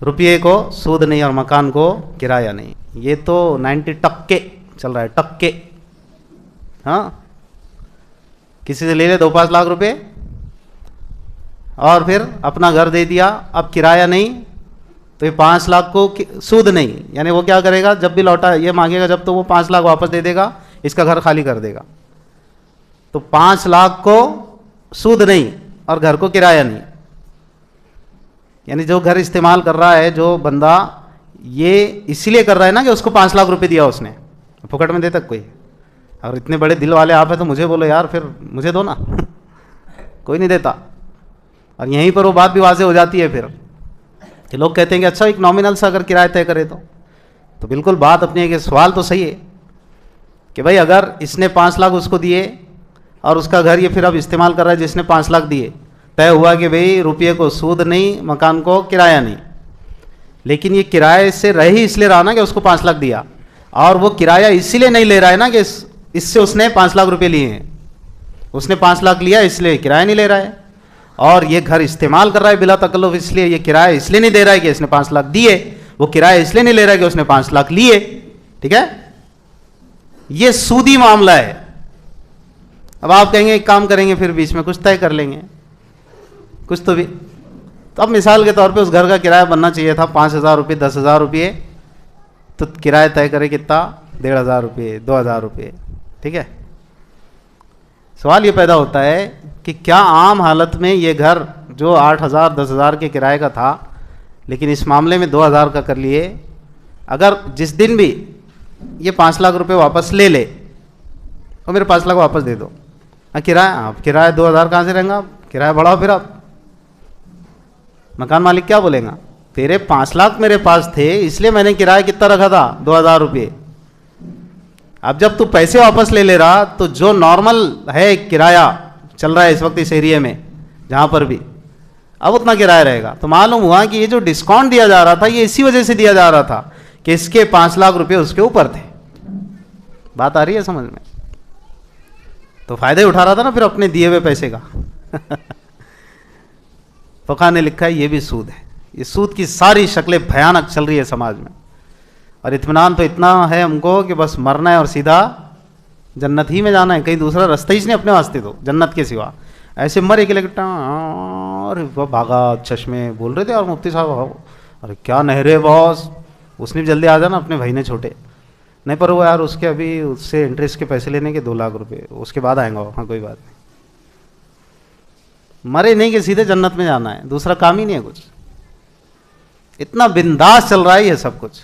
रुपये को सूद नहीं और मकान को किराया नहीं। ये तो 90% चल रहा है, टक्के। हाँ, किसी से ले ले 2-5 लाख रुपए और फिर अपना घर दे दिया, अब किराया नहीं, तो ये 5 लाख को सूद नहीं, यानी वो क्या करेगा, जब भी लौटा ये मांगेगा जब, तो वो 5 लाख वापस दे देगा, इसका घर खाली कर देगा। तो 5 लाख को सूद नहीं और घर को किराया नहीं, यानी जो घर इस्तेमाल कर रहा है जो बंदा, ये इसीलिए कर रहा है ना कि उसको 5 लाख रुपए दिया उसने, फुकट में देता कोई? और इतने बड़े दिल वाले आप हैं तो मुझे बोलो यार, फिर मुझे दो ना। कोई नहीं देता। और यहीं पर वो बात भी वाज़ेह हो जाती है फिर कि लोग कहते हैं कि अच्छा एक नॉमिनल सा अगर किराया तय करे तो बिल्कुल बात अपनी है कि सवाल तो सही है कि भाई अगर इसने 5 लाख उसको दिए और उसका घर ये फिर अब इस्तेमाल कर रहा है जिसने 5 लाख दिए, तय हुआ कि भाई रुपये को सूद नहीं, मकान को किराया नहीं, लेकिन ये किराए से रह ही इसलिए रहा ना कि उसको 5 लाख दिया, और वो किराया इसीलिए नहीं ले रहा है ना कि इससे उसने 5 लाख रुपए लिए हैं, उसने 5 लाख लिया इसलिए किराया नहीं ले रहा है, और ये घर इस्तेमाल कर रहा है बिला तकल्लुफ, इसलिए ये किराया इसलिए नहीं दे रहा है कि इसने 5 लाख दिए, वो किराया इसलिए नहीं ले रहा है कि उसने 5 लाख लिए। ठीक है, ये सूदी मामला है। अब आप कहेंगे एक काम करेंगे, फिर बीच में कुछ तय कर लेंगे, कुछ तो भी। तो अब मिसाल के तौर पे उस घर का किराया बनना चाहिए था 5,000 रुपये, 10,000 रुपये, तो किराया तय करे कितना, 1,500 रुपये, 2,000 रुपये। ठीक है, सवाल ये पैदा होता है कि क्या आम हालत में ये घर जो 8,000 10,000 के किराए का था, लेकिन इस मामले में 2,000 का कर लिए, अगर जिस दिन भी ये 5 लाख रुपए वापस ले ले तो मेरे 5 लाख वापस दे दो, किराया 2,000 कहाँ से रहेगा, किराया बढ़ाओ, फिर आप मकान मालिक क्या बोलेगा, तेरे 5 लाख मेरे पास थे इसलिए मैंने किराया कितना रखा था, 2,000 रुपये। अब जब तू पैसे वापस ले ले रहा, तो जो नॉर्मल है किराया चल रहा है इस वक्त इस एरिया में जहाँ पर भी, अब उतना किराया रहेगा। तो मालूम हुआ कि ये जो डिस्काउंट दिया जा रहा था ये इसी वजह से दिया जा रहा था कि इसके 5 लाख रुपए उसके ऊपर थे। बात आ रही है समझ में? तो फायदा उठा रहा था ना फिर अपने दिए हुए पैसे का। फक़हा ने लिखा है ये भी सूद है। ये सूद की सारी शक्लें भयानक चल रही है समाज में, और इत्मीनान तो इतना है हमको कि बस मरना है और सीधा जन्नत ही में जाना है, कहीं दूसरा रास्ता ही नहीं अपने वास्ते तो जन्नत के सिवा। ऐसे मरे के लगे और वह भागा चश्मे बोल रहे थे, और मुफ्ती साहब अरे क्या नहरे बॉस, उसने भी जल्दी आ जाना, अपने भाई ने छोटे नहीं, पर वो यार उसके अभी उससे इंटरेस्ट के पैसे लेने के 2 लाख रुपए उसके बाद आएंगे। हाँ कोई बात नहीं, मरे नहीं कि सीधे जन्नत में जाना है, दूसरा काम ही नहीं है कुछ। इतना बिंदास चल रहा है ये सब कुछ।